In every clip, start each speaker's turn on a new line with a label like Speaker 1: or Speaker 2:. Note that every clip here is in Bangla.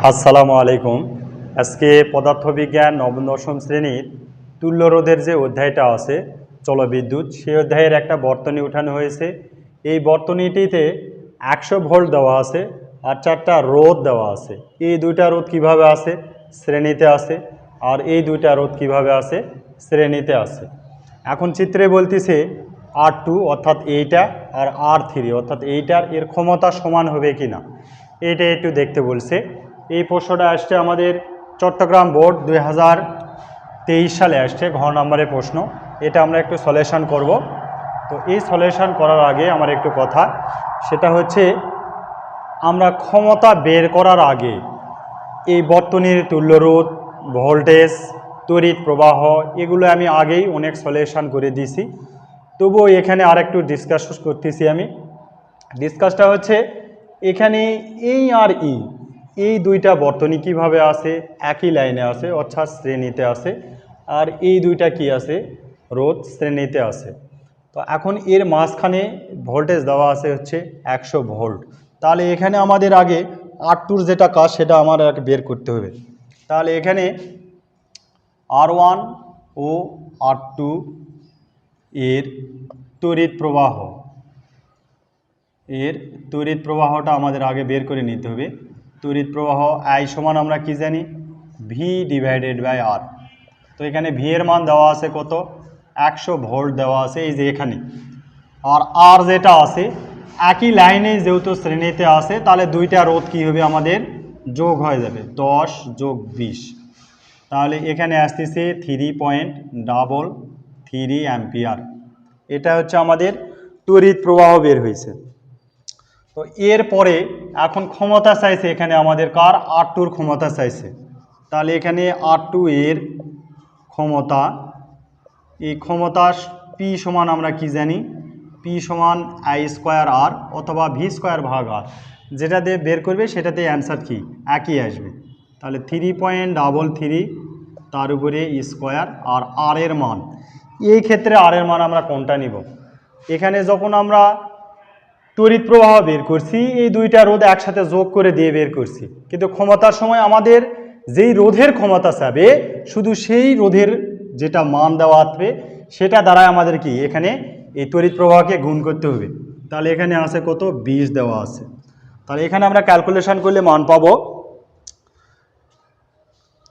Speaker 1: আসসালামু আলাইকুম। আজকে পদার্থবিজ্ঞান নবম দশম শ্রেণীর তুল্য রোধের যে অধ্যায়টা আছে জলবিদ্যুৎ, সেই অধ্যায়ের একটা বর্তনী উঠানো হয়েছে। এই বর্তনীটিতে 100 ভোল্ট দেওয়া আছে আর 4টা রোধ দেওয়া আছে। এই দুইটা রোধ কিভাবে আছে শ্রেণীতে আছে, আর এই দুইটা রোধ কিভাবে আছে শ্রেণীতে আছে। এখন চিত্রে বলতেছে R2 অর্থাৎ এইটা আর R3 অর্থাৎ এইটার এর ক্ষমতা সমান হবে কিনা, এইটা একটু দেখতে বলছে। এই প্রশ্নটা আসছে আমাদের চট্টগ্রাম বোর্ড 2023 সালে আসছে, ঘ নম্বরের প্রশ্ন। এটা আমরা একটু সলিউশন করব। তো এই সলিউশন করার আগে আমার একটু কথা, সেটা হচ্ছে আমরা ক্ষমতা বের করার আগে এই বর্তনীর তুল্যরোধ, ভোল্টেজ, তড়িৎ প্রবাহ এগুলো আমি আগেই অনেক সলিউশন করে দিয়েছি। তবুও এখানে আর একটু ডিসকাস করতেছি আমি। ডিসকাসটা হচ্ছে এখানে এই আর এই দুইটা বর্তনী কিভাবে আছে, একই লাইনে আছে অর্থাৎ শ্রেণীতে আছে, আর এই দুইটা কি আছে রোধ শ্রেণীতে আছে। তো এখন এর মাঝখানে ভোল্টেজ দেওয়া আছে হচ্ছে 100 ভোল্ট। তাহলে এখানে আমাদের আগে R2 যেটা কাজ সেটা আমার আগে বের করতে হবে। তাহলে এখানে R1 ও R2 এর তড়িৎ প্রবাহটা আমাদের আগে বের করে নিতে হবে। তড়িৎ প্রবাহ I সমান আমরা কি জানি V/R। তো এখানে V এর মান দেওয়া আছে কত 100 ভোল্ট দেওয়া আছে এই যে এখানে। আর R যেটা আছে একই লাইনে যেহেতু শ্রেণীতে আছে, তাহলে দুইটা রোধ কি হবে আমাদের যোগ হয়ে যাবে 10 যোগ 20। তাহলে এখানে আসতেছে 3.33 অ্যাম্পিয়ার। এটা হচ্ছে আমাদের তড়িৎ প্রবাহ বের হয়েছে। তো এরপরে এখন ক্ষমতা চাইছে এখানে আমাদের কার R2 ক্ষমতা চাইছে। তাহলে এখানে R2 এর ক্ষমতা, এই ক্ষমতা P সমান আমরা কি জানি P সমান I²R অথবা V²/R, যেটা দিয়ে বের করবে সেটাতে অ্যান্সার কি একই আসবে। তাহলে 3.33 তার উপরে স্কোয়ার আর R এর মান, এই ক্ষেত্রে R এর মান আমরা কোনটা নিব। এখানে যখন আমরা তড়িৎ প্রবাহ বের করছি এই দুইটা রোধ একসাথে যোগ করে দিয়ে বের করছি, কিন্তু ক্ষমতার সময় আমাদের যেই রোধের ক্ষমতা চাবে শুধু সেই রোধের যেটা মান দেওয়া আছে সেটা দ্বারা আমাদের কি এখানে এই তড়িৎ প্রবাহকে গুণ করতে হবে। তাহলে এখানে আছে কত 20 দেওয়া আছে। তাহলে এখানে আমরা ক্যালকুলেশন করলে মান পাবো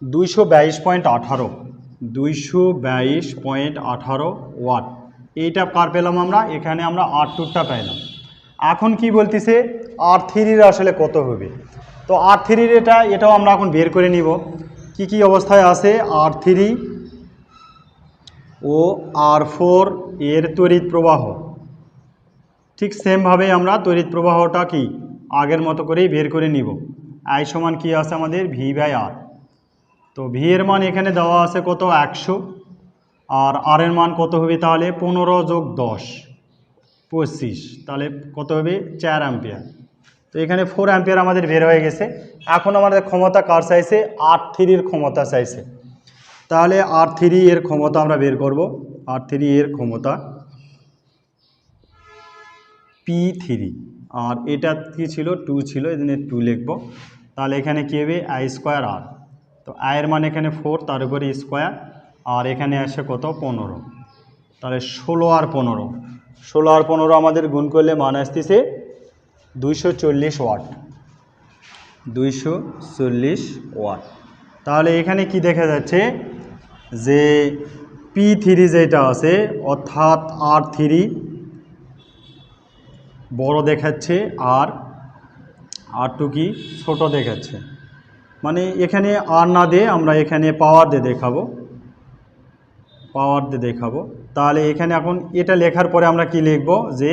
Speaker 1: 222.18 ওয়াট। এইটা কার পেলাম আমরা, এখানে আমরা R2টা পেলাম। এখন কি বলতেছে R3 আসলে কত হবে। তো R3 এটাও আমরা এখন বের করে নিব কি কি অবস্থায় আছে। R3 ও R4 এর তড়িৎ প্রবাহ ঠিক সেমভাবে আমরা তড়িৎ প্রবাহটা কি আগের মতো করেই বের করে নিব। I সমান কি আছে আমাদের V/R। তো V এর মান এখানে দেওয়া আছে কত 100, আর R এর মান কত হবে তাহলে 15 যোগ 10 25, তাহলে কত হবে 4 অ্যাম্পিয়ার। তো এখানে 4 অ্যাম্পিয়ার আমাদের বের হয়ে গেছে। এখন আমাদের ক্ষমতা কার চাইছে R3 এর ক্ষমতা চাইছে। তাহলে R3 এর ক্ষমতা আমরা বের করব। R3 এর ক্ষমতা P3, আর এটা কি ছিল 2 ছিল, এখানে 2 লিখব। তাহলে এখানে কি হবে I²R। তো I এর মান এখানে 4 তার উপরে স্কোয়ার, আর এখানে আসে কত 15। তাহলে 16 আর 15 আমাদের গুণ করলে মান আসতেছে 240 ওয়াট। 240 ওয়াট। তাহলে এখানে কি দেখা যাচ্ছে যে P3 যেটা আছে অর্থাৎ R3 বড় দেখাচ্ছে আর R2 কি ছোট দেখাচ্ছে। মানে এখানে আর না দিয়ে আমরা এখানে পাওয়ার দিয়ে দেখাবো। তাহলে এখানে এখন এটা লেখার পরে আমরা কি লিখব যে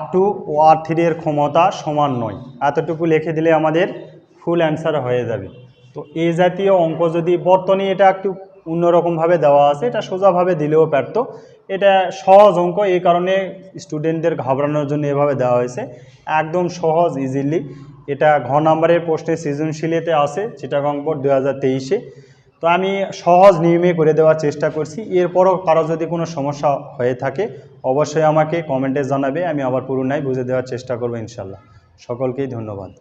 Speaker 1: R2 ও R3 এর ক্ষমতা সমান নয়, এতটুকু লিখে দিলে আমাদের ফুল অ্যান্সার হয়ে যাবে। তো এই জাতীয় অঙ্ক যদি বর্তনী এটা একটু অন্যরকমভাবে দেওয়া আছে, এটা সোজাভাবে দিলেও পারত। এটা সহজ অঙ্ক, এই কারণে স্টুডেন্টদের ঘাবড়ানোর জন্য এভাবে দেওয়া হয়েছে। একদম সহজ ইজিলি। এটা ঘ নম্বরের প্রশ্নে সৃজনশীলতে আছে চিটাগং বোর্ড 2023-এ। তো আমি সহজ নিয়মে করে দেওয়ার চেষ্টা করছি। এরপরও কারো যদি কোনো সমস্যা হয়ে থাকে অবশ্যই আমাকে কমেন্টে জানাবে, আমি আবার পুনরায় বুঝে দেওয়ার চেষ্টা করব ইনশাল্লাহ। সকলকেই ধন্যবাদ।